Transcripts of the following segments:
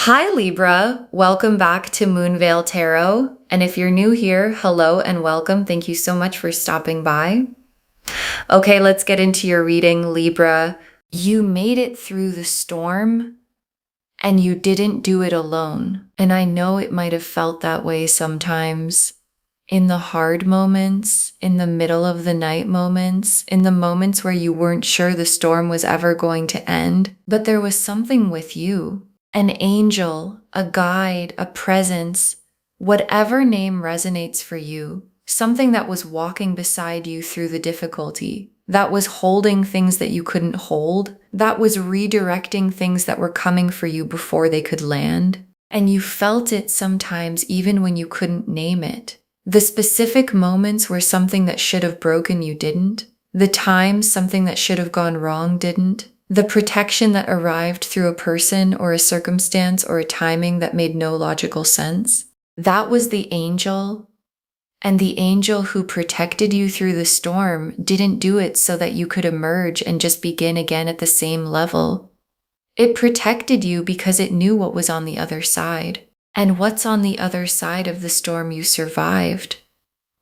Hi Libra, welcome back to Moonveil Tarot. And if you're new here, hello and welcome. Thank you so much for stopping by. Okay, let's get into your reading, Libra. You made it through the storm and you didn't do it alone. And I know it might have felt that way sometimes. In the hard moments, in the middle of the night moments, in the moments where you weren't sure the storm was ever going to end, but there was something with you. An angel, a guide, a presence, whatever name resonates for you, something that was walking beside you through the difficulty, that was holding things that you couldn't hold, that was redirecting things that were coming for you before they could land. And you felt it sometimes even when you couldn't name it. The specific moments where something that should have broken you didn't. The times something that should have gone wrong didn't. The protection that arrived through a person or a circumstance or a timing that made no logical sense. That was the angel. And the angel who protected you through the storm didn't do it so that you could emerge and just begin again at the same level. It protected you because it knew what was on the other side. And what's on the other side of the storm you survived.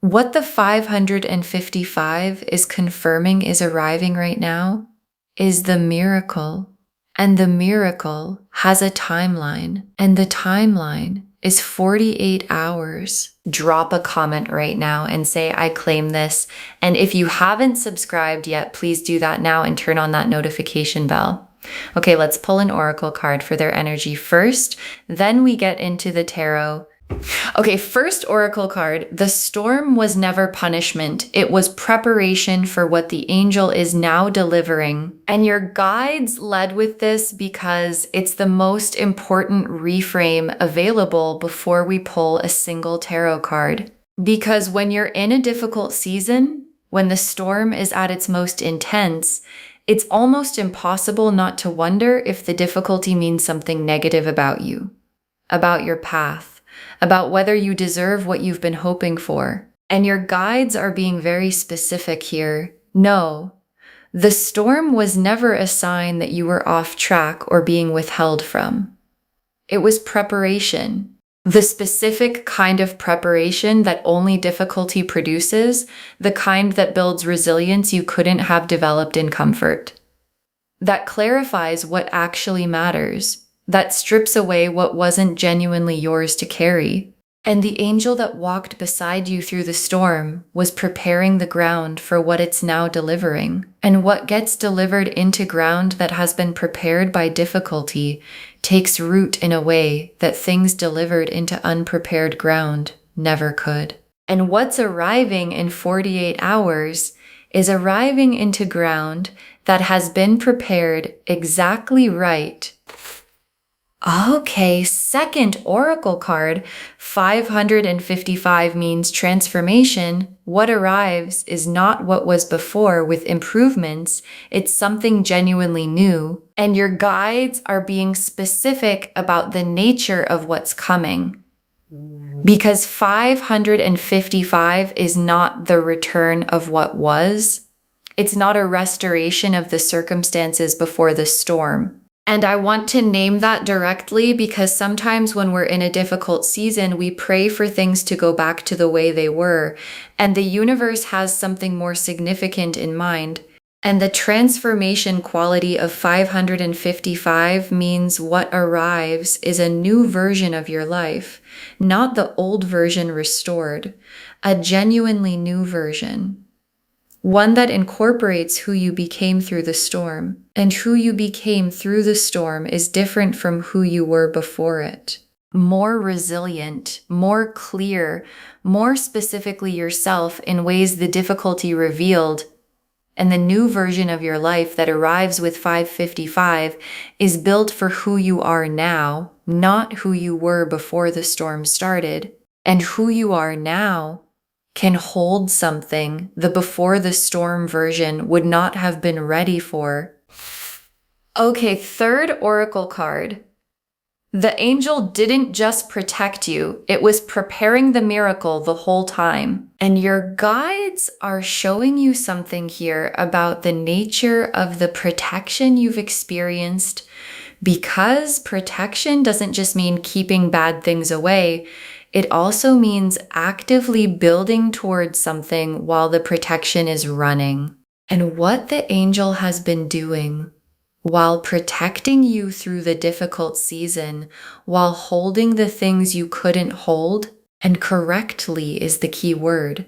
What the 555 is confirming is arriving right now is the miracle. And the miracle has a timeline. And the timeline is 48 hours. Drop a comment right now and say, I claim this. And if you haven't subscribed yet, please do that now and turn on that notification bell. Okay, let's pull an oracle card for their energy first. Then we get into the tarot. Okay, first oracle card. The storm was never punishment. It was preparation for what the angel is now delivering. And your guides led with this because it's the most important reframe available before we pull a single tarot card. Because when you're in a difficult season, when the storm is at its most intense, it's almost impossible not to wonder if the difficulty means something negative about you, about your path, about whether you deserve what you've been hoping for. And your guides are being very specific here. No, the storm was never a sign that you were off track or being withheld from. It was preparation. The specific kind of preparation that only difficulty produces, the kind that builds resilience you couldn't have developed in comfort. That clarifies what actually matters, that strips away what wasn't genuinely yours to carry. And the angel that walked beside you through the storm was preparing the ground for what it's now delivering. And what gets delivered into ground that has been prepared by difficulty takes root in a way that things delivered into unprepared ground never could. And what's arriving in 48 hours is arriving into ground that has been prepared exactly right. Okay, second oracle card, 555 means transformation. What arrives is not what was before with improvements. It's something genuinely new. And your guides are being specific about the nature of what's coming. Because 555 is not the return of what was. It's not a restoration of the circumstances before the storm. And I want to name that directly because sometimes when we're in a difficult season, we pray for things to go back to the way they were. And the universe has something more significant in mind. And the transformation quality of 555 means what arrives is a new version of your life, not the old version restored, a genuinely new version. One that incorporates who you became through the storm. And who you became through the storm is different from who you were before it. More resilient, more clear, more specifically yourself in ways the difficulty revealed. And the new version of your life that arrives with 555 is built for who you are now, not who you were before the storm started. And who you are now can hold something the before the storm version would not have been ready for. Okay, third oracle card. The angel didn't just protect you, it was preparing the miracle the whole time. And your guides are showing you something here about the nature of the protection you've experienced Because protection doesn't just mean keeping bad things away, it also means actively building towards something while the protection is running. And what the angel has been doing while protecting you through the difficult season, while holding the things you couldn't hold, and correctly is the key word.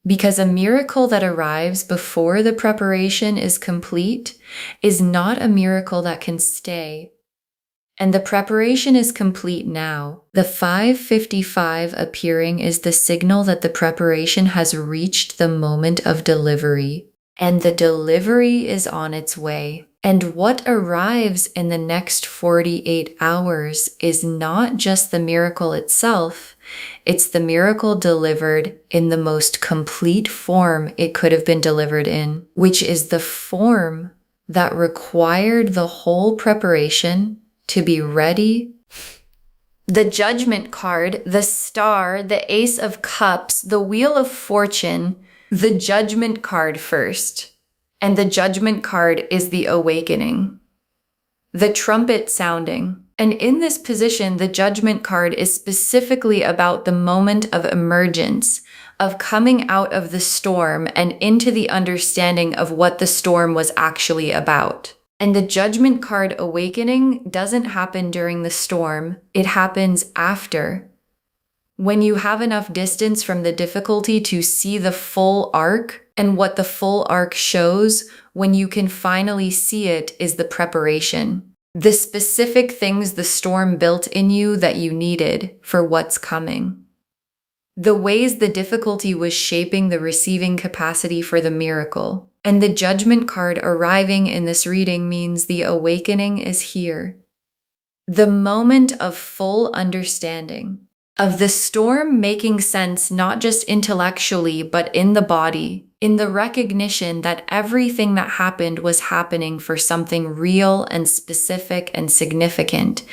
Because a miracle that arrives before the preparation is complete is not a miracle that can stay. And the preparation is complete now. The 555 appearing is the signal that the preparation has reached the moment of delivery. And the delivery is on its way. And what arrives in the next 48 hours is not just the miracle itself, it's the miracle delivered in the most complete form it could have been delivered in, which is the form that required the whole preparation to be ready. The Judgment card, the Star, the Ace of Cups, the Wheel of Fortune, the Judgment card first. And the Judgment card is the awakening, the trumpet sounding. And in this position, the Judgment card is specifically about the moment of emergence, of coming out of the storm and into the understanding of what the storm was actually about. And the Judgment card awakening doesn't happen during the storm, it happens after. When you have enough distance from the difficulty to see the full arc, and what the full arc shows, when you can finally see it, is the preparation. The specific things the storm built in you that you needed for what's coming. The ways the difficulty was shaping the receiving capacity for the miracle. And the Judgment card arriving in this reading means the awakening is here. The moment of full understanding. Of the storm making sense not just intellectually, but in the body, in the recognition that everything that happened was happening for something real and specific and significant.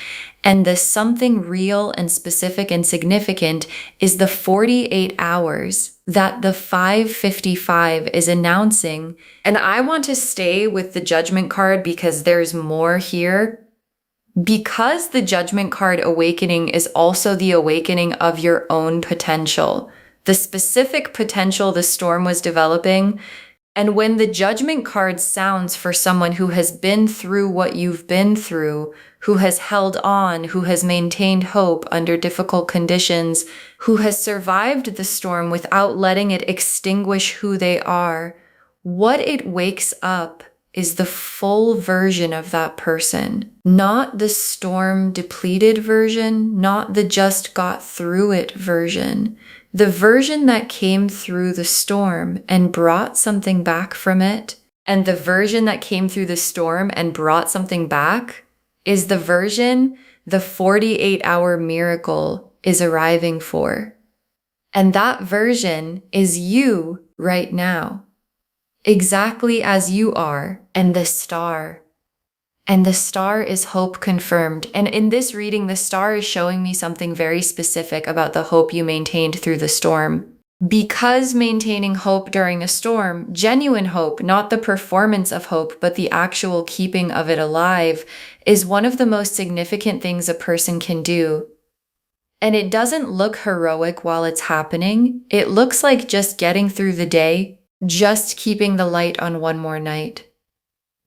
And the something real and specific and significant is the 48 hours that the 555 is announcing. And I want to stay with the Judgment card because there's more here. Because the Judgment card awakening is also the awakening of your own potential, the specific potential the storm was developing. And when the Judgment card sounds for someone who has been through what you've been through, who has held on, who has maintained hope under difficult conditions, who has survived the storm without letting it extinguish who they are, what it wakes up is the full version of that person, not the storm depleted version, not the just got through it version, the version that came through the storm and brought something back from it. And the version that came through the storm and brought something back is the version the 48-hour miracle is arriving for. And that version is you right now. Exactly as you are, and the Star. And the Star is hope confirmed. And in this reading, the Star is showing me something very specific about the hope you maintained through the storm. Because maintaining hope during a storm, genuine hope, not the performance of hope, but the actual keeping of it alive, is one of the most significant things a person can do. And it doesn't look heroic while it's happening. It looks like just getting through the day, just keeping the light on one more night.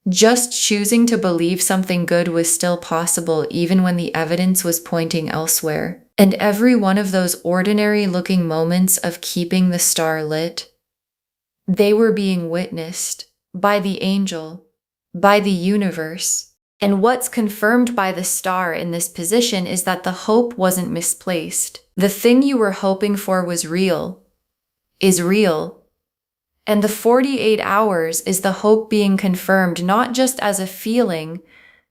Just choosing to believe something good was still possible even when the evidence was pointing elsewhere. And every one of those ordinary-looking moments of keeping the star lit, they were being witnessed by the angel, by the universe. And what's confirmed by the star in this position is that the hope wasn't misplaced. The thing you were hoping for was real, is real. And the 48 hours is the hope being confirmed, not just as a feeling,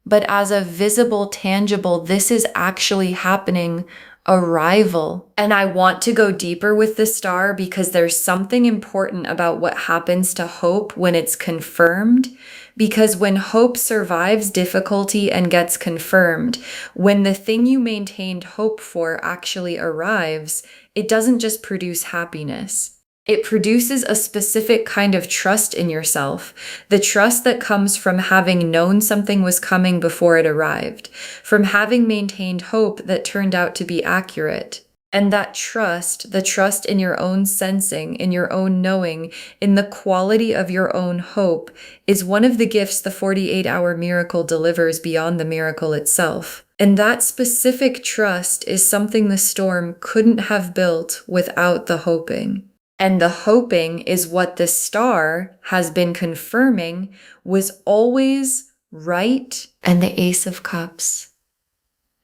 but as a visible, tangible, this is actually happening, arrival. And I want to go deeper with the star because there's something important about what happens to hope when it's confirmed. Because when hope survives difficulty and gets confirmed, when the thing you maintained hope for actually arrives, it doesn't just produce happiness. It produces a specific kind of trust in yourself, the trust that comes from having known something was coming before it arrived, from having maintained hope that turned out to be accurate. And that trust, the trust in your own sensing, in your own knowing, in the quality of your own hope, is one of the gifts the 48-hour miracle delivers beyond the miracle itself. And that specific trust is something the storm couldn't have built without the hoping. And the hoping is what the star has been confirming was always right. And the Ace of Cups.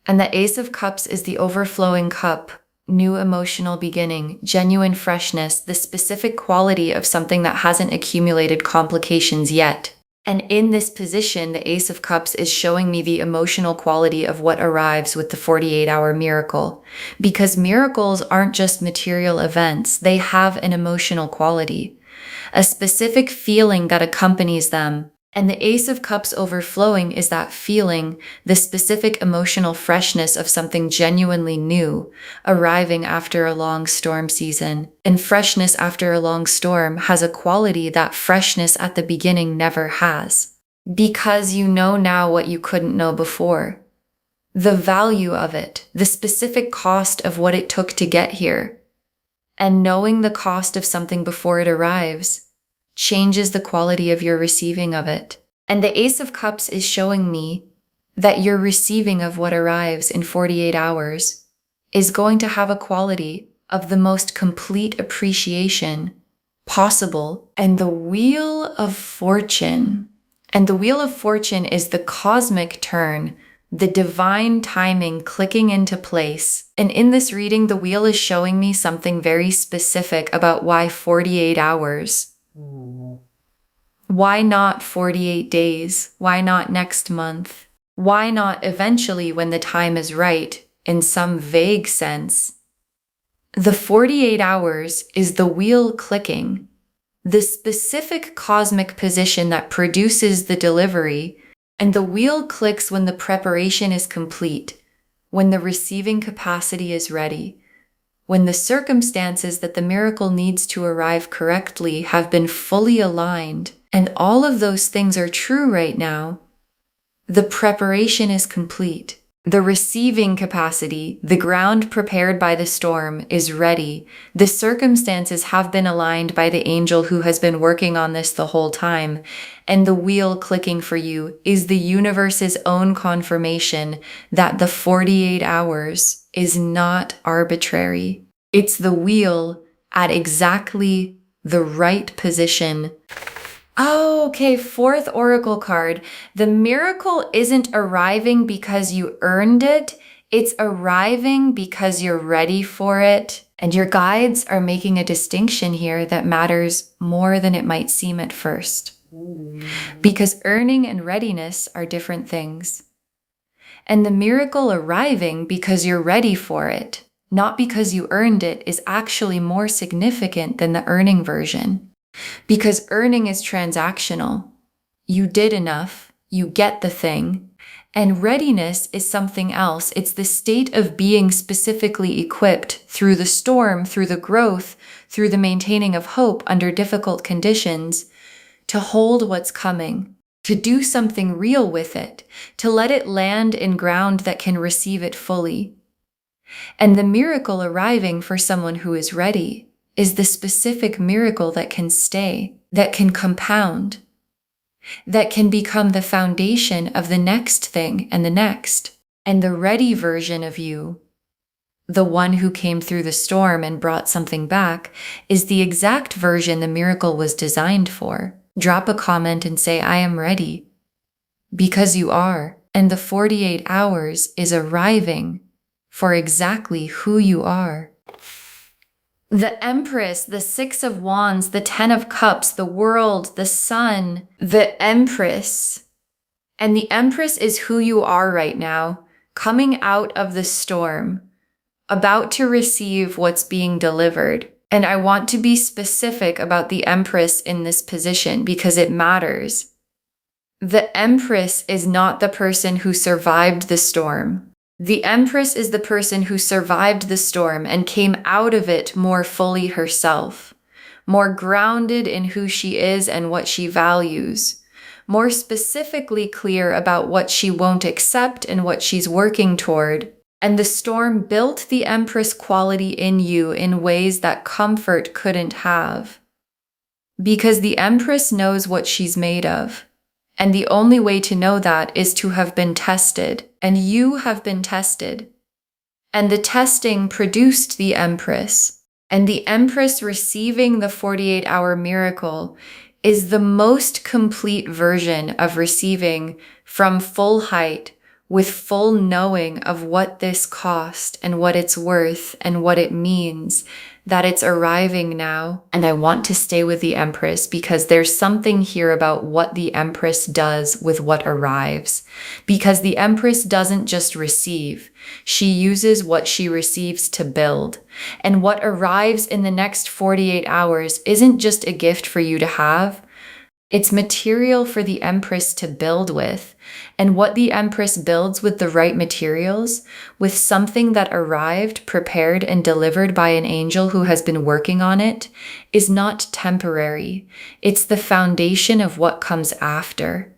And the Ace of Cups is the overflowing cup, new emotional beginning, genuine freshness, the specific quality of something that hasn't accumulated complications yet. And in this position, the Ace of Cups is showing me the emotional quality of what arrives with the 48-hour miracle. Because miracles aren't just material events, they have an emotional quality, a specific feeling that accompanies them. And the Ace of Cups overflowing is that feeling, the specific emotional freshness of something genuinely new, arriving after a long storm season. And freshness after a long storm has a quality that freshness at the beginning never has. Because you know now what you couldn't know before. The value of it, the specific cost of what it took to get here. And knowing the cost of something before it arrives changes the quality of your receiving of it. And the Ace of Cups is showing me that your receiving of what arrives in 48 hours is going to have a quality of the most complete appreciation possible. And the Wheel of Fortune. And the Wheel of Fortune is the cosmic turn, the divine timing clicking into place. And in this reading, the wheel is showing me something very specific about why 48 hours. Why not 48 days? Why not next month? Why not eventually when the time is right, in some vague sense? The 48 hours is the wheel clicking, the specific cosmic position that produces the delivery, and the wheel clicks when the preparation is complete, when the receiving capacity is ready, when the circumstances that the miracle needs to arrive correctly have been fully aligned, and all of those things are true right now. The preparation is complete. The receiving capacity, the ground prepared by the storm, is ready. The circumstances have been aligned by the angel who has been working on this the whole time. And the wheel clicking for you is the universe's own confirmation that the 48 hours is not arbitrary. It's the wheel at exactly the right position. Oh, okay, fourth oracle card. The miracle isn't arriving because you earned it. It's arriving because you're ready for it. And your guides are making a distinction here that matters more than it might seem at first. Because earning and readiness are different things. And the miracle arriving because you're ready for it, not because you earned it, is actually more significant than the earning version. Because earning is transactional. You did enough, you get the thing. And readiness is something else. It's the state of being specifically equipped through the storm, through the growth, through the maintaining of hope under difficult conditions, to hold what's coming, to do something real with it, to let it land in ground that can receive it fully. And the miracle arriving for someone who is ready is the specific miracle that can stay, that can compound, that can become the foundation of the next thing and the next. And the ready version of you, the one who came through the storm and brought something back, is the exact version the miracle was designed for. Drop a comment and say, I am ready. Because you are. And the 48 hours is arriving for exactly who you are. The Empress, the Six of Wands, the Ten of Cups, the World, the Sun, the Empress. And the Empress is who you are right now, coming out of the storm, about to receive what's being delivered. And I want to be specific about the Empress in this position because it matters. The Empress is not the person who survived the storm. The Empress is the person who survived the storm and came out of it more fully herself, more grounded in who she is and what she values, more specifically clear about what she won't accept and what she's working toward. And the storm built the Empress quality in you in ways that comfort couldn't have. Because the Empress knows what she's made of. And the only way to know that is to have been tested. And you have been tested. And the testing produced the Empress. And the Empress receiving the 48-hour miracle is the most complete version of receiving from full height with full knowing of what this cost and what it's worth and what it means, that it's arriving now. And I want to stay with the Empress because there's something here about what the Empress does with what arrives. Because the Empress doesn't just receive, she uses what she receives to build. And what arrives in the next 48 hours isn't just a gift for you to have, it's material for the Empress to build with. And what the Empress builds with the right materials, with something that arrived, prepared, and delivered by an angel who has been working on it, is not temporary. It's the foundation of what comes after.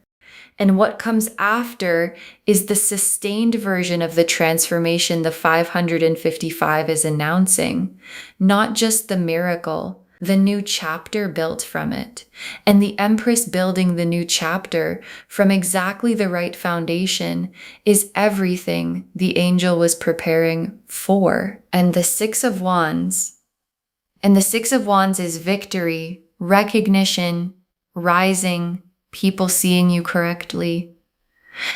And what comes after is the sustained version of the transformation the 555 is announcing, not just the miracle, the new chapter built from it. And the Empress building the new chapter from exactly the right foundation is everything the angel was preparing for. And the Six of Wands. And the Six of Wands is victory, recognition, rising, people seeing you correctly.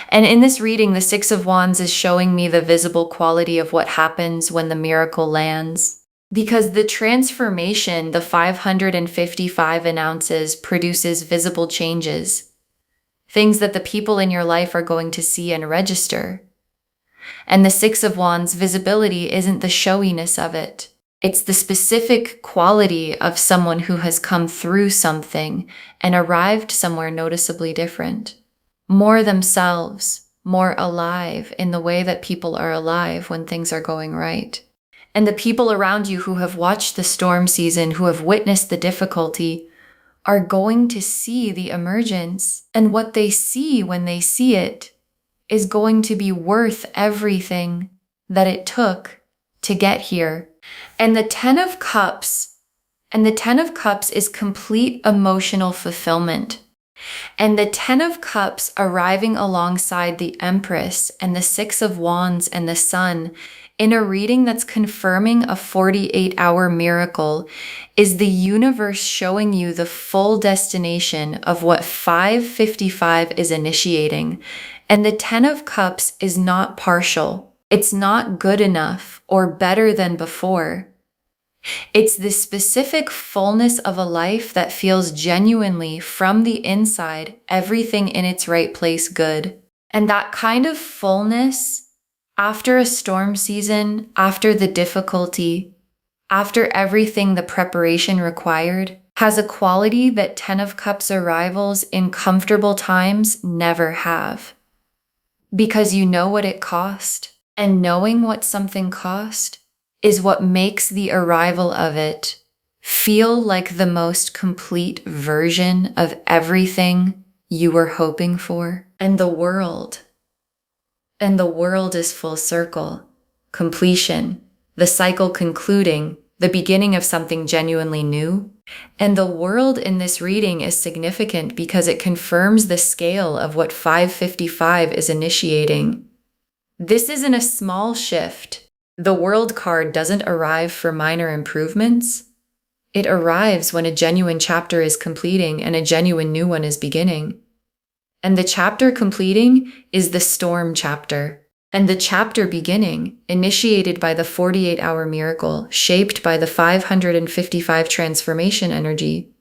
And in this reading, the Six of Wands is showing me the visible quality of what happens when the miracle lands. Because the transformation the 555 announces produces visible changes, things that the people in your life are going to see and register. And the Six of Wands visibility isn't the showiness of it. It's the specific quality of someone who has come through something and arrived somewhere noticeably different. More themselves, more alive in the way that people are alive when things are going right. And the people around you who have watched the storm season, who have witnessed the difficulty, are going to see the emergence. And what they see when they see it is going to be worth everything that it took to get here. And the Ten of Cups is complete emotional fulfillment. And the Ten of Cups arriving alongside the Empress and the Six of Wands and the Sun in a reading that's confirming a 48-hour miracle is the universe showing you the full destination of what 555 is initiating. And the Ten of Cups is not partial. It's not good enough or better than before. It's the specific fullness of a life that feels genuinely from the inside, everything in its right place good. And that kind of fullness, after a storm season, after the difficulty, after everything the preparation required, has a quality that Ten of Cups arrivals in comfortable times never have. Because you know what it cost, and knowing what something cost is what makes the arrival of it feel like the most complete version of everything you were hoping for. And the world is full circle, completion, the cycle concluding, the beginning of something genuinely new. And the world in this reading is significant because it confirms the scale of what 555 is initiating. This isn't a small shift. The World card doesn't arrive for minor improvements. It arrives when a genuine chapter is completing and a genuine new one is beginning. And the chapter completing is the storm chapter. And the chapter beginning, initiated by the 48-hour miracle, shaped by the 555 transformation energy,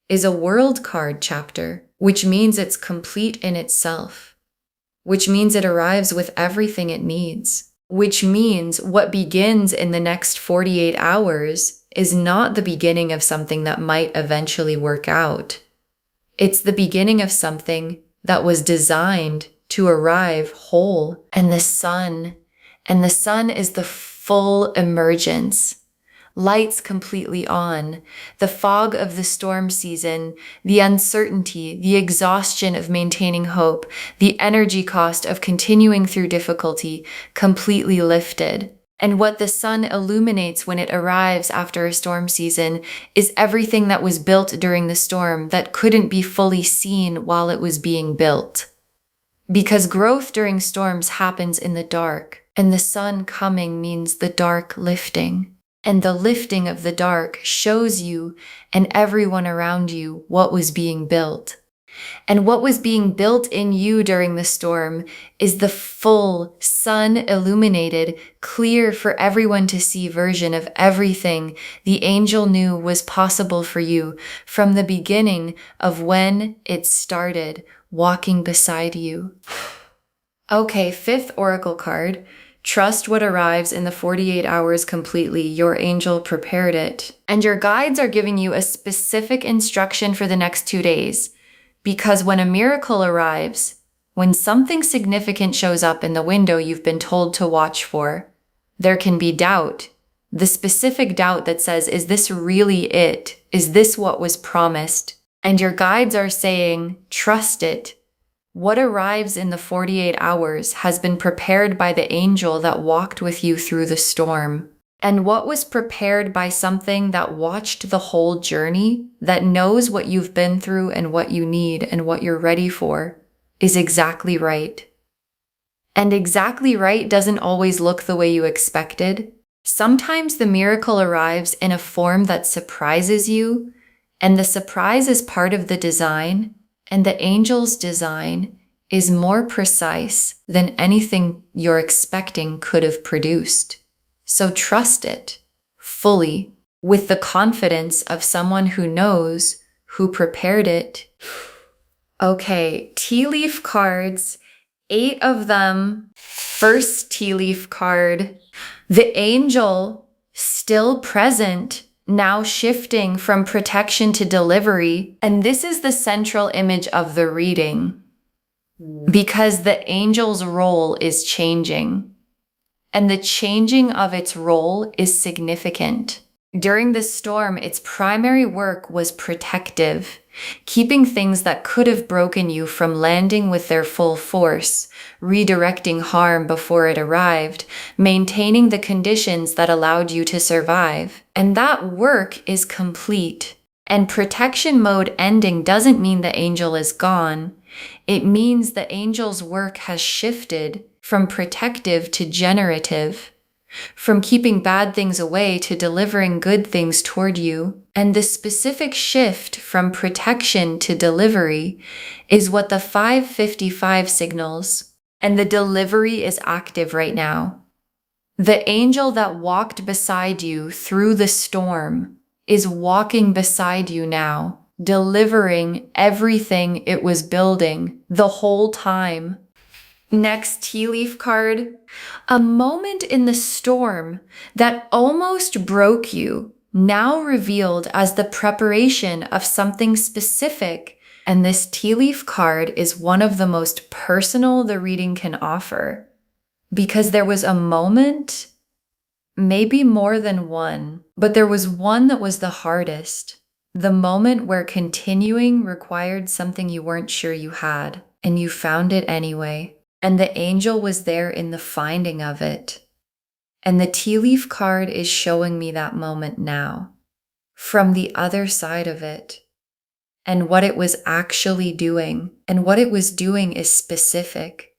is a World card chapter, which means it's complete in itself, which means it arrives with everything it needs. Which means what begins in the next 48 hours is not the beginning of something that might eventually work out. It's the beginning of something that was designed to arrive whole. And the sun is the full emergence lights completely on, the fog of the storm season, the uncertainty, the exhaustion of maintaining hope, the energy cost of continuing through difficulty completely lifted. And what the sun illuminates when it arrives after a storm season is everything that was built during the storm that couldn't be fully seen while it was being built. Because growth during storms happens in the dark, and the sun coming means the dark lifting. And the lifting of the dark shows you and everyone around you what was being built. And what was being built in you during the storm is the full, sun-illuminated, clear for everyone to see version of everything the angel knew was possible for you from the beginning of when it started walking beside you. Okay, fifth oracle card. Trust what arrives in the 48 hours completely. Your angel prepared it. And your guides are giving you a specific instruction for the next 2 days. Because when a miracle arrives, when something significant shows up in the window you've been told to watch for, there can be doubt. The specific doubt that says, is this really it? Is this what was promised? And your guides are saying, trust it. What arrives in the 48 hours has been prepared by the angel that walked with you through the storm. And what was prepared by something that watched the whole journey, that knows what you've been through and what you need and what you're ready for, is exactly right. And exactly right doesn't always look the way you expected. Sometimes the miracle arrives in a form that surprises you, and the surprise is part of the design. And the angel's design is more precise than anything you're expecting could have produced. So trust it fully with the confidence of someone who knows, who prepared it. Okay, tea leaf cards, 8 of them. First tea leaf card, the angel still present, now shifting from protection to delivery. And this is the central image of the reading because the angel's role is changing. And the changing of its role is significant. During this storm, its primary work was protective, keeping things that could have broken you from landing with their full force, redirecting harm before it arrived, maintaining the conditions that allowed you to survive. And that work is complete. And protection mode ending doesn't mean the angel is gone. It means the angel's work has shifted from protective to generative, from keeping bad things away to delivering good things toward you. And the specific shift from protection to delivery is what the 555 signals. And the delivery is active right now. The angel that walked beside you through the storm is walking beside you now, delivering everything it was building the whole time. Next tea leaf card, a moment in the storm that almost broke you, now revealed as the preparation of something specific. And this tea leaf card is one of the most personal the reading can offer, because there was a moment, maybe more than one, but there was one that was the hardest. The moment where continuing required something you weren't sure you had, and you found it anyway. And the angel was there in the finding of it. And the tea leaf card is showing me that moment now, from the other side of it, and what it was actually doing. And what it was doing is specific.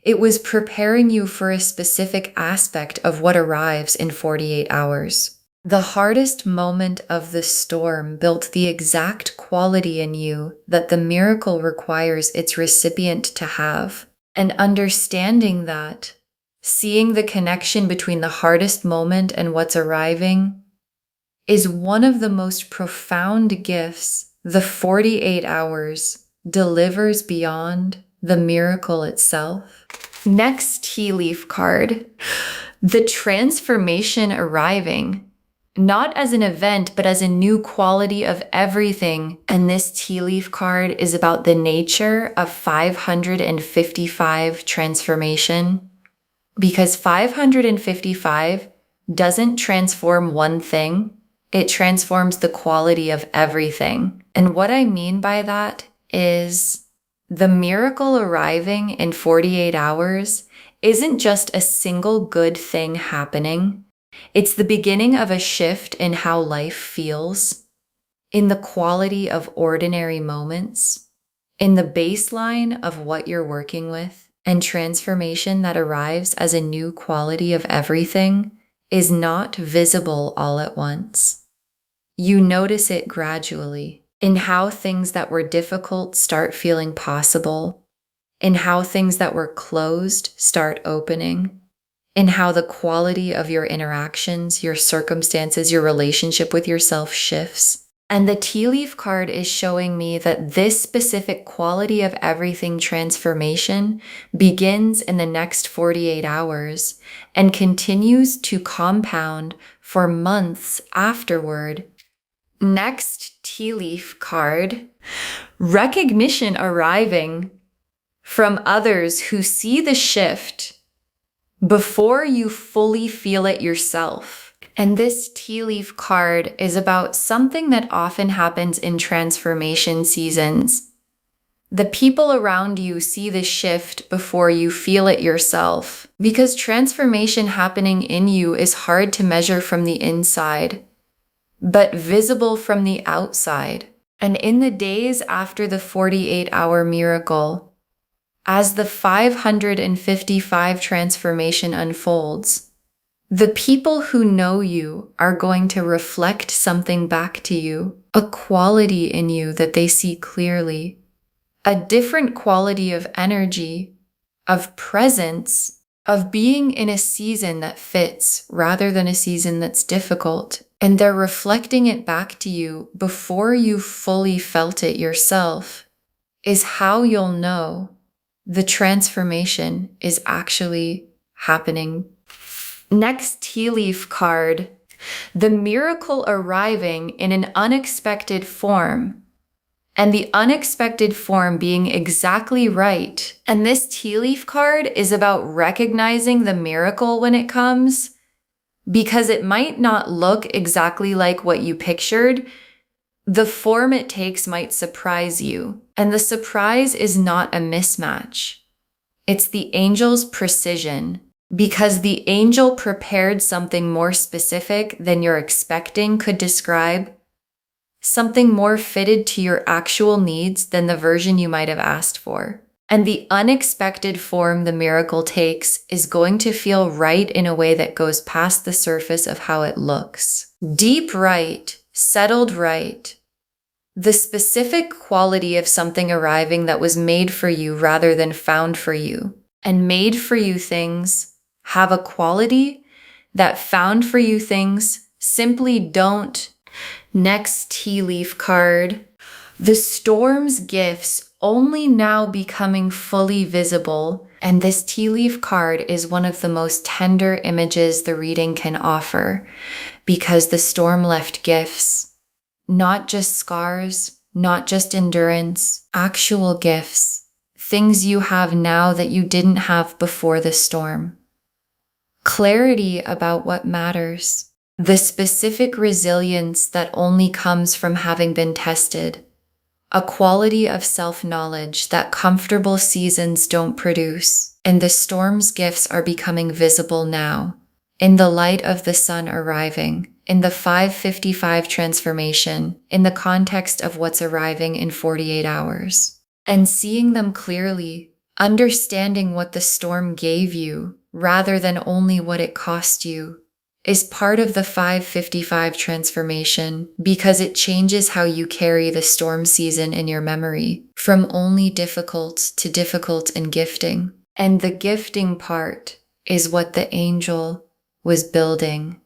It was preparing you for a specific aspect of what arrives in 48 hours. The hardest moment of the storm built the exact quality in you that the miracle requires its recipient to have. And understanding that, seeing the connection between the hardest moment and what's arriving, is one of the most profound gifts the 48 hours delivers beyond the miracle itself. Next tea leaf card, the transformation arriving. Not as an event, but as a new quality of everything. And this tea leaf card is about the nature of 555 transformation. Because 555 doesn't transform one thing, it transforms the quality of everything. And what I mean by that is the miracle arriving in 48 hours isn't just a single good thing happening. It's the beginning of a shift in how life feels, in the quality of ordinary moments, in the baseline of what you're working with, and transformation that arrives as a new quality of everything is not visible all at once. You notice it gradually in how things that were difficult start feeling possible, in how things that were closed start opening, in how the quality of your interactions, your circumstances, your relationship with yourself shifts. And the tea leaf card is showing me that this specific quality of everything transformation begins in the next 48 hours and continues to compound for months afterward. Next tea leaf card, recognition arriving from others who see the shift before you fully feel it yourself. And this tea leaf card is about something that often happens in transformation seasons. The people around you see the shift before you feel it yourself, because transformation happening in you is hard to measure from the inside, but visible from the outside. And in the days after the 48-hour miracle, as the 555 transformation unfolds, the people who know you are going to reflect something back to you, a quality in you that they see clearly, a different quality of energy, of presence, of being in a season that fits rather than a season that's difficult. And they're reflecting it back to you before you fully felt it yourself, is how you'll know the transformation is actually happening. Next tea leaf card, the miracle arriving in an unexpected form, and the unexpected form being exactly right. And this tea leaf card is about recognizing the miracle when it comes, because it might not look exactly like what you pictured. The form it takes might surprise you, and the surprise is not a mismatch. It's the angel's precision, because the angel prepared something more specific than you're expecting could describe, something more fitted to your actual needs than the version you might have asked for. And the unexpected form the miracle takes is going to feel right in a way that goes past the surface of how it looks. Deep right, settled right. The specific quality of something arriving that was made for you rather than found for you. And made for you things have a quality that found for you things simply don't. Next tea leaf card, the storm's gifts only now becoming fully visible. And this tea leaf card is one of the most tender images the reading can offer, because the storm left gifts, not just scars, not just endurance, actual gifts, things you have now that you didn't have before the storm. Clarity about what matters, the specific resilience that only comes from having been tested, a quality of self-knowledge that comfortable seasons don't produce, and the storm's gifts are becoming visible now, in the light of the sun arriving, in the 555 transformation, in the context of what's arriving in 48 hours. And seeing them clearly, understanding what the storm gave you, rather than only what it cost you, is part of the 555 transformation, because it changes how you carry the storm season in your memory, from only difficult to difficult and gifting. And the gifting part is what the angel was building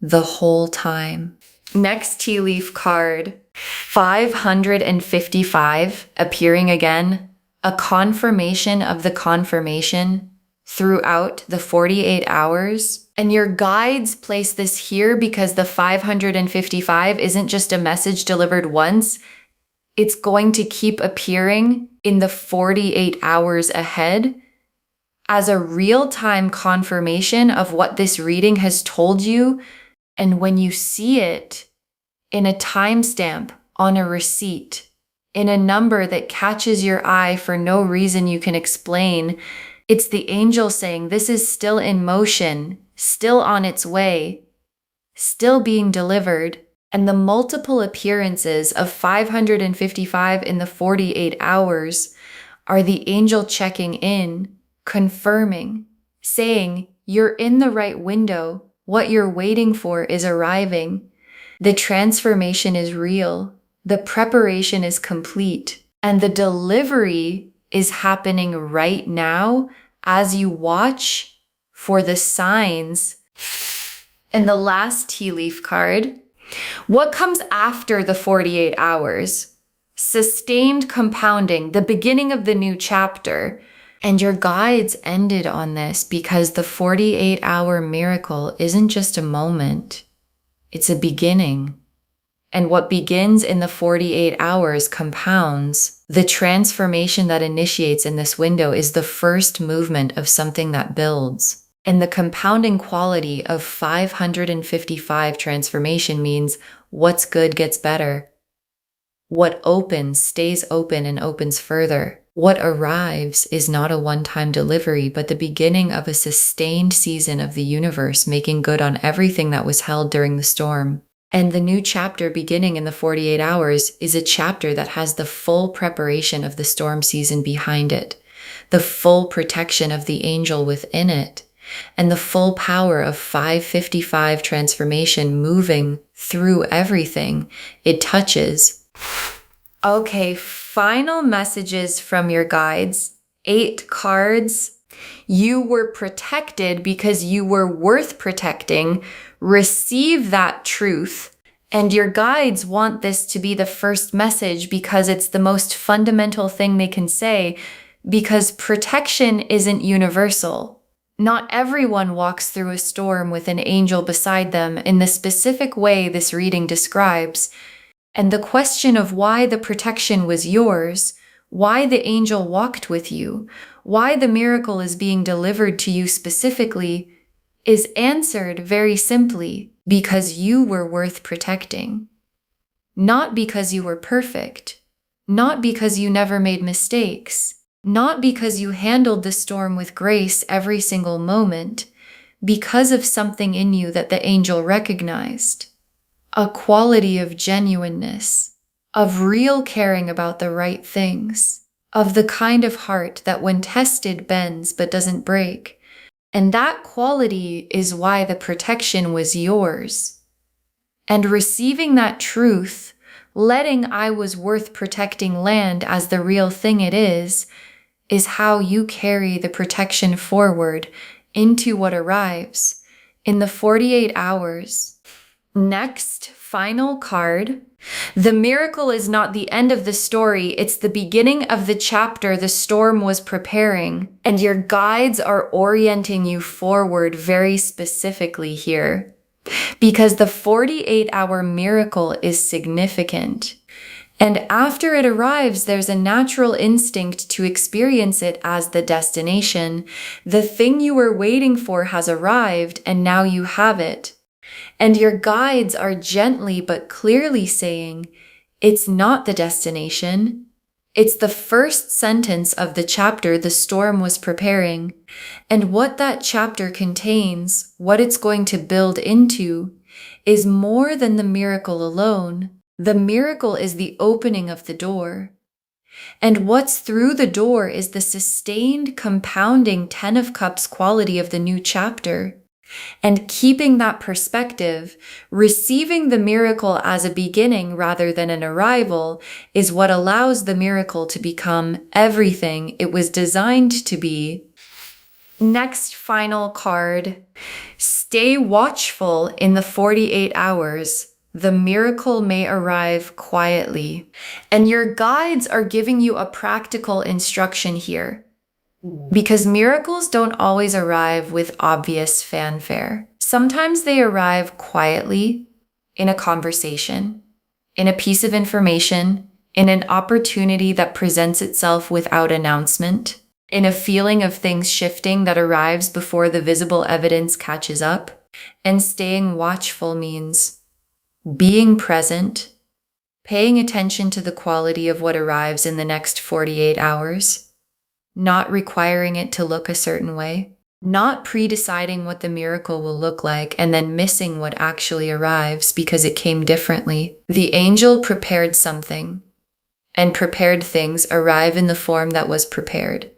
the whole time. Next tea leaf card, 555, appearing again, a confirmation of the confirmation throughout the 48 hours. And your guides place this here because the 555 isn't just a message delivered once. It's going to keep appearing in the 48 hours ahead as a real-time confirmation of what this reading has told you. And when you see it in a timestamp, on a receipt, in a number that catches your eye for no reason you can explain, it's the angel saying this is still in motion, still on its way, still being delivered. And the multiple appearances of 555 in the 48 hours are the angel checking in, confirming, saying you're in the right window. What you're waiting for is arriving. The transformation is real. The preparation is complete. And the delivery is happening right now as you watch for the signs. And the last tea leaf card. What comes after the 48 hours? Sustained compounding, the beginning of the new chapter. And your guides ended on this because the 48-hour miracle isn't just a moment. It's a beginning. And what begins in the 48 hours compounds. The transformation that initiates in this window is the first movement of something that builds. And the compounding quality of 555 transformation means what's good gets better. What opens stays open and opens further. What arrives is not a one-time delivery, but the beginning of a sustained season of the universe making good on everything that was held during the storm. And the new chapter beginning in the 48 hours is a chapter that has the full preparation of the storm season behind it, the full protection of the angel within it, and the full power of 555 transformation moving through everything it touches. Okay, final messages from your guides. 8 cards. You were protected because you were worth protecting. Receive that truth. And your guides want this to be the first message because it's the most fundamental thing they can say, because protection isn't universal. Not everyone walks through a storm with an angel beside them in the specific way this reading describes. And the question of why the protection was yours, why the angel walked with you, why the miracle is being delivered to you specifically, is answered very simply because you were worth protecting. Not because you were perfect, not because you never made mistakes, not because you handled the storm with grace every single moment, because of something in you that the angel recognized. A quality of genuineness, of real caring about the right things, of the kind of heart that when tested bends but doesn't break. And that quality is why the protection was yours. And receiving that truth, letting I was worth protecting land as the real thing it is how you carry the protection forward into what arrives in the 48 hours. Next, final card. The miracle is not the end of the story, it's the beginning of the chapter the storm was preparing, and your guides are orienting you forward very specifically here. Because the 48-hour miracle is significant. And after it arrives, there's a natural instinct to experience it as the destination. The thing you were waiting for has arrived, and now you have it. And your guides are gently but clearly saying, it's not the destination. It's the first sentence of the chapter the storm was preparing. And what that chapter contains, what it's going to build into, is more than the miracle alone. The miracle is the opening of the door. And what's through the door is the sustained, compounding 10 of Cups quality of the new chapter. And keeping that perspective, receiving the miracle as a beginning rather than an arrival, is what allows the miracle to become everything it was designed to be. Next final card. Stay watchful in the 48 hours. The miracle may arrive quietly. And your guides are giving you a practical instruction here. Because miracles don't always arrive with obvious fanfare. Sometimes they arrive quietly, in a conversation, in a piece of information, in an opportunity that presents itself without announcement. in a feeling of things shifting that arrives before the visible evidence catches up. And staying watchful means being present, paying attention to the quality of what arrives in the next 48 hours, not requiring it to look a certain way, not pre-deciding what the miracle will look like and then missing what actually arrives because it came differently. The angel prepared something, and prepared things arrive in the form that was prepared,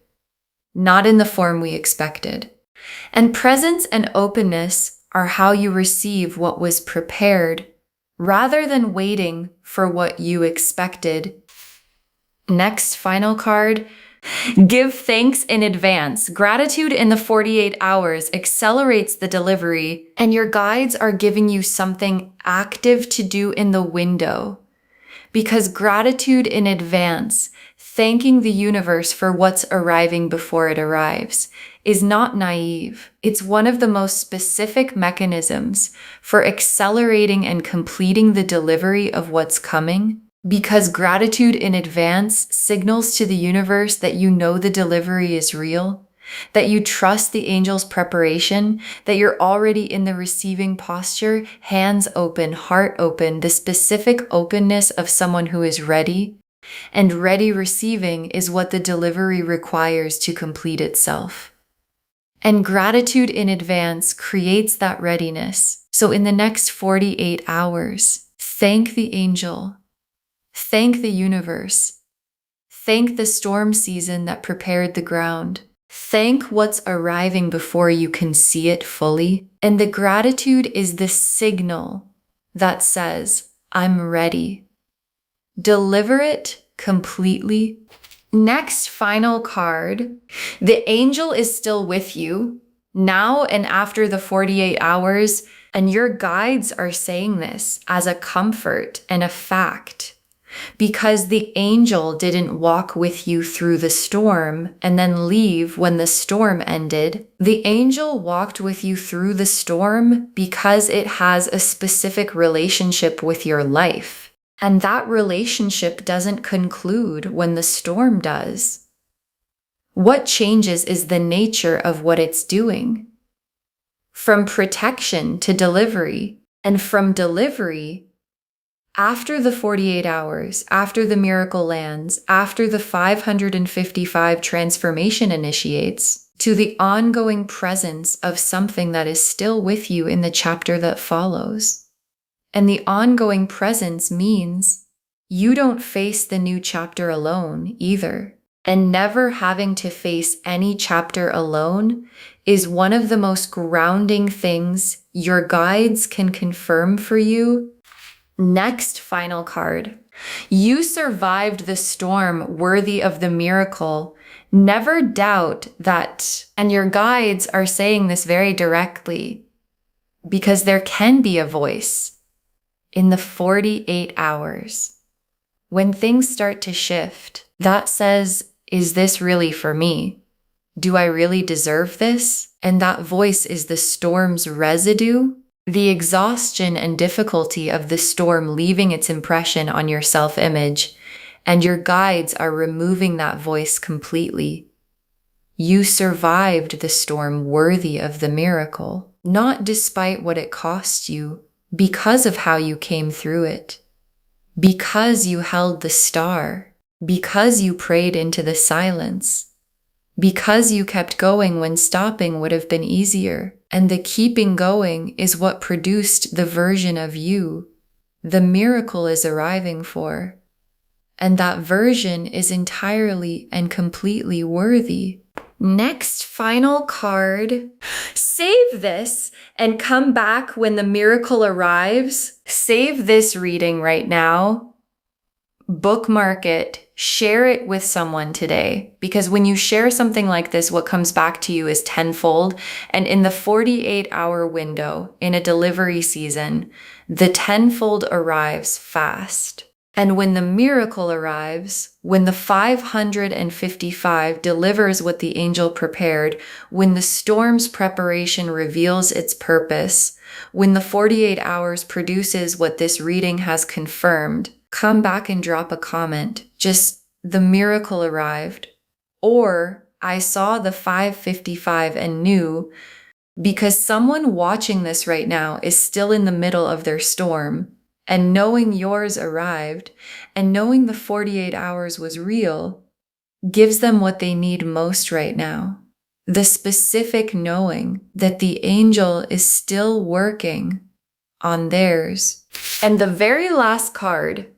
not in the form we expected. And presence and openness are how you receive what was prepared rather than waiting for what you expected. Next, final card. Give thanks in advance. Gratitude in the 48 hours accelerates the delivery, and your guides are giving you something active to do in the window. Because gratitude in advance, thanking the universe for what's arriving before it arrives, is not naive. It's one of the most specific mechanisms for accelerating and completing the delivery of what's coming. Because gratitude in advance signals to the universe that you know the delivery is real, that you trust the angel's preparation, that you're already in the receiving posture, hands open, heart open, the specific openness of someone who is ready. And ready receiving is what the delivery requires to complete itself. And gratitude in advance creates that readiness. So in the next 48 hours, thank the angel. Thank the universe. Thank the storm season that prepared the ground. Thank what's arriving before you can see it fully. And the gratitude is the signal that says, I'm ready. Deliver it completely. Next, final card. The angel is still with you now and after the 48 hours, and your guides are saying this as a comfort and a fact. Because the angel didn't walk with you through the storm and then leave when the storm ended. The angel walked with you through the storm because it has a specific relationship with your life. And that relationship doesn't conclude when the storm does. What changes is the nature of what it's doing. From protection to delivery, and from delivery after the 48 hours, after the miracle lands, after the 555 transformation initiates, to the ongoing presence of something that is still with you in the chapter that follows. And the ongoing presence means you don't face the new chapter alone either. And never having to face any chapter alone is one of the most grounding things your guides can confirm for you. Next, final card. You survived the storm worthy of the miracle. Never doubt that, and your guides are saying this very directly, because there can be a voice in the 48 hours when things start to shift that says, is this really for me? Do I really deserve this? And that voice is the storm's residue. The exhaustion and difficulty of the storm leaving its impression on your self-image, and your guides are removing that voice completely. You survived the storm worthy of the miracle, not despite what it cost you, because of how you came through it, because you held the star, because you prayed into the silence, because you kept going when stopping would have been easier. And the keeping going is what produced the version of you the miracle is arriving for. And that version is entirely and completely worthy. Next, final card. Save this and come back when the miracle arrives. Save this reading right now. Bookmark it. Share it with someone today, because when you share something like this, what comes back to you is tenfold. And in the 48-hour window, in a delivery season, the tenfold arrives fast. And when the miracle arrives, when the 555 delivers what the angel prepared, when the storm's preparation reveals its purpose, when the 48 hours produces what this reading has confirmed, come back and drop a comment. Just, the miracle arrived. Or I saw the 555 and knew, because someone watching this right now is still in the middle of their storm, and knowing yours arrived, and knowing the 48 hours was real, gives them what they need most right now. The specific knowing that the angel is still working on theirs. And the very last card,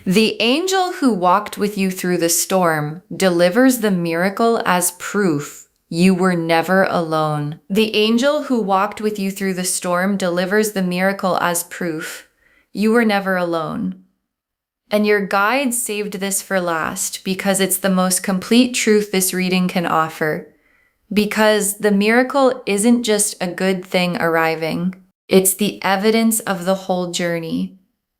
the angel who walked with you through the storm delivers the miracle as proof you were never alone. The angel who walked with you through the storm delivers the miracle as proof you were never alone. And your guide saved this for last because it's the most complete truth this reading can offer. Because the miracle isn't just a good thing arriving. It's the evidence of the whole journey.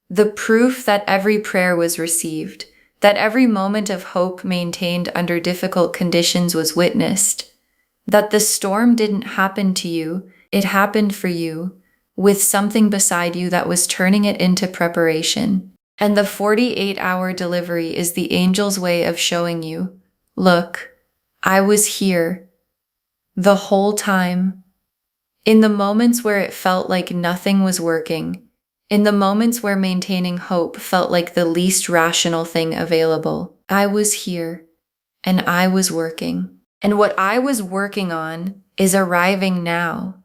The proof that every prayer was received, that every moment of hope maintained under difficult conditions was witnessed, that the storm didn't happen to you, it happened for you, with something beside you that was turning it into preparation. And the 48-hour delivery is the angel's way of showing you, look, I was here the whole time. In the moments where it felt like nothing was working, in the moments where maintaining hope felt like the least rational thing available, I was here and I was working. And what I was working on is arriving now.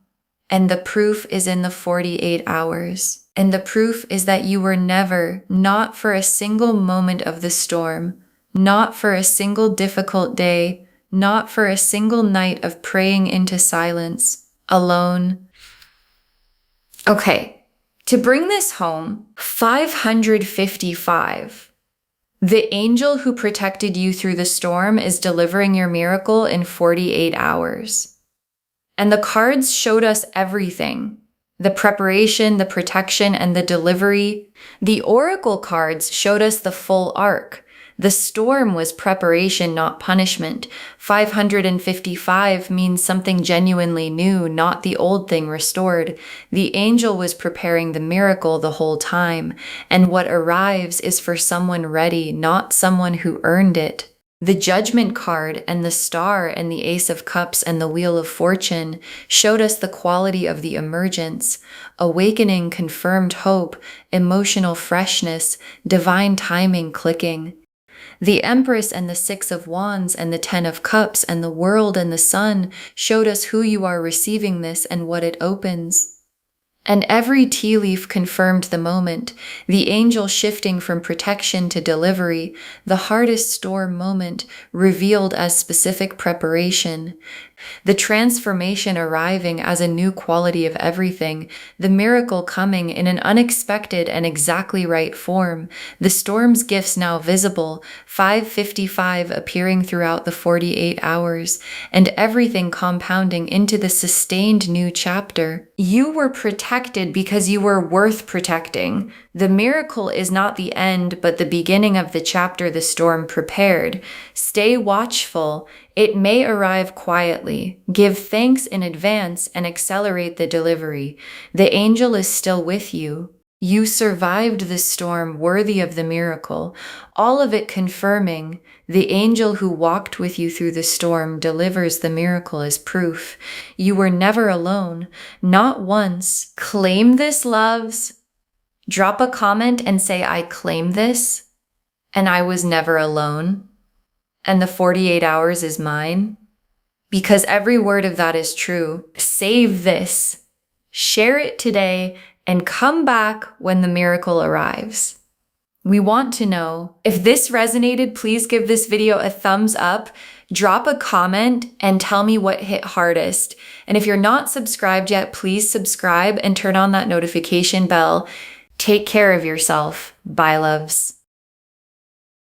And the proof is in the 48 hours. And the proof is that you were never, not for a single moment of the storm, not for a single difficult day, not for a single night of praying into silence, alone. Okay, to bring this home, 555. The angel who protected you through the storm is delivering your miracle in 48 hours. And the cards showed us everything. The preparation, the protection, and the delivery. The oracle cards showed us the full arc. The storm was preparation, not punishment. 555 means something genuinely new, not the old thing restored. The angel was preparing the miracle the whole time, and what arrives is for someone ready, not someone who earned it. The Judgment card and the Star and the Ace of Cups and the Wheel of Fortune showed us the quality of the emergence, awakening, confirmed hope, emotional freshness, divine timing clicking. The Empress and the Six of Wands and the Ten of Cups and the World and the Sun showed us who you are receiving this and what it opens. And every tea leaf confirmed the moment, the angel shifting from protection to delivery, the hardest storm moment revealed as specific preparation, the transformation arriving as a new quality of everything, the miracle coming in an unexpected and exactly right form, the storm's gifts now visible, 555 appearing throughout the 48 hours, and everything compounding into the sustained new chapter. You were protected because you were worth protecting. The miracle is not the end, but the beginning of the chapter the storm prepared. Stay watchful. It may arrive quietly. Give thanks in advance and accelerate the delivery. The angel is still with you. You survived the storm worthy of the miracle, all of it confirming the angel who walked with you through the storm delivers the miracle as proof. You were never alone, not once. Claim this, loves. Drop a comment and say, I claim this, and I was never alone, and the 48 hours is mine. Because every word of that is true. Save this. Share it today. And come back when the miracle arrives. We want to know. If this resonated, please give this video a thumbs up, drop a comment, and tell me what hit hardest. And if you're not subscribed yet, please subscribe and turn on that notification bell. Take care of yourself. Bye, loves.